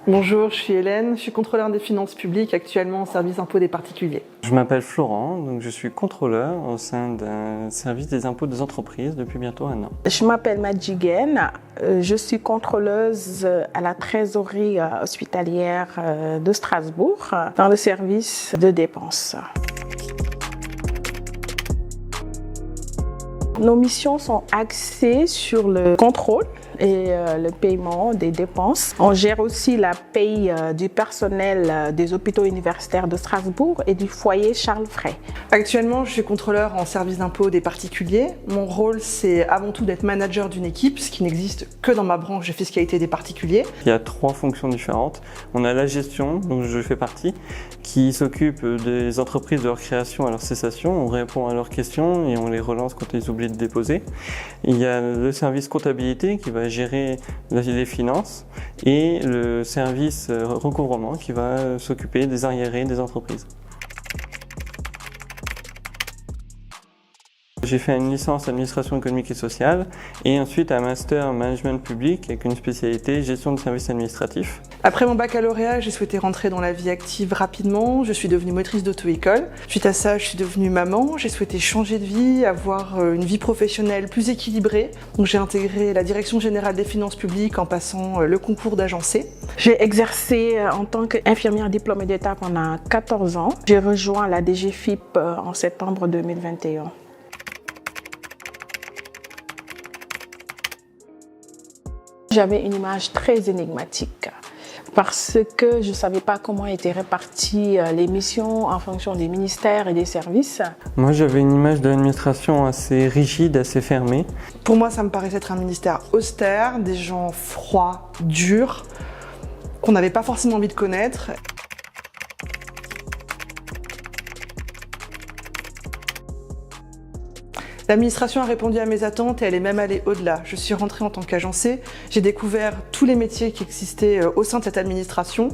Bonjour, je suis Hélène, je suis contrôleur des finances publiques, actuellement au service impôts des particuliers. Je m'appelle Florent, donc je suis contrôleur au sein d'un service des impôts des entreprises depuis bientôt 1 an. Je m'appelle Madjiguen, je suis contrôleuse à la trésorerie hospitalière de Strasbourg dans le service de dépenses. Nos missions sont axées sur le contrôle et le paiement des dépenses. On gère aussi la paye du personnel des hôpitaux universitaires de Strasbourg et du foyer Charles Frey. Actuellement, je suis contrôleur en service d'impôts des particuliers. Mon rôle, c'est avant tout d'être manager d'une équipe, ce qui n'existe que dans ma branche de fiscalité des particuliers. Il y a 3 fonctions différentes. On a la gestion, dont je fais partie, qui s'occupe des entreprises de leur création à leur cessation. On répond à leurs questions et on les relance quand ils oublient de déposer. Il y a le service comptabilité qui va gérer les finances et le service recouvrement qui va s'occuper des arriérés des entreprises. J'ai fait une licence administration économique et sociale et ensuite un master management public avec une spécialité gestion de services administratifs. Après mon baccalauréat, j'ai souhaité rentrer dans la vie active rapidement. Je suis devenue motrice d'auto-école. Suite à ça, je suis devenue maman. J'ai souhaité changer de vie, avoir une vie professionnelle plus équilibrée. Donc j'ai intégré la direction générale des finances publiques en passant le concours d'agencé. J'ai exercé en tant qu'infirmière diplômée d'État pendant 14 ans. J'ai rejoint la DGFiP en septembre 2021. J'avais une image très énigmatique parce que je ne savais pas comment étaient réparties les missions en fonction des ministères et des services. Moi, j'avais une image de l'administration assez rigide, assez fermée. Pour moi, ça me paraissait être un ministère austère, des gens froids, durs, qu'on n'avait pas forcément envie de connaître. L'administration a répondu à mes attentes et elle est même allée au-delà. Je suis rentrée en tant qu'agencée, j'ai découvert tous les métiers qui existaient au sein de cette administration.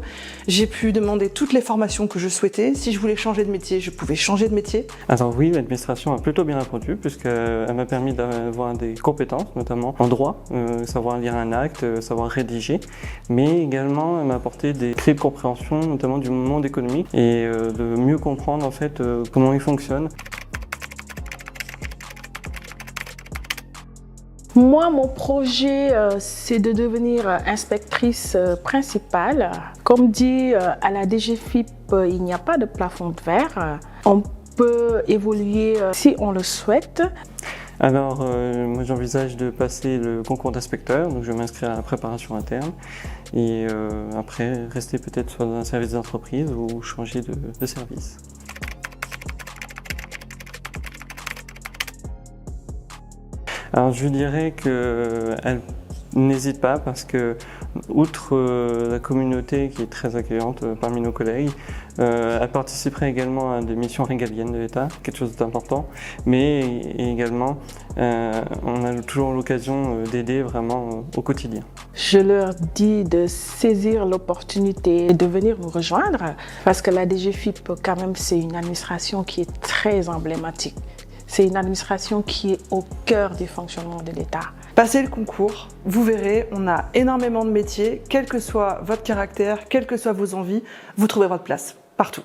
J'ai pu demander toutes les formations que je souhaitais. Si je voulais changer de métier, je pouvais changer de métier. Alors oui, l'administration a plutôt bien répondu puisqu'elle m'a permis d'avoir des compétences, notamment en droit, savoir lire un acte, savoir rédiger, mais également elle m'a apporté des clés de compréhension, notamment du monde économique et de mieux comprendre en fait comment il fonctionne. Moi, mon projet, c'est de devenir inspectrice principale. Comme dit à la DGFiP, il n'y a pas de plafond de verre. On peut évoluer si on le souhaite. Alors, moi j'envisage de passer le concours d'inspecteur, donc je vais m'inscrire à la préparation interne et après rester peut-être soit dans un service d'entreprise ou changer de service. Alors je dirais qu'elle n'hésite pas parce que, outre la communauté qui est très accueillante parmi nos collègues, elle participerait également à des missions régaliennes de l'État, quelque chose d'important, mais également on a toujours l'occasion d'aider vraiment au quotidien. Je leur dis de saisir l'opportunité de venir nous rejoindre parce que la DGFiP, quand même, c'est une administration qui est très emblématique. C'est une administration qui est au cœur du fonctionnement de l'État. Passez le concours, vous verrez, on a énormément de métiers, quel que soit votre caractère, quelles que soient vos envies, vous trouverez votre place, partout.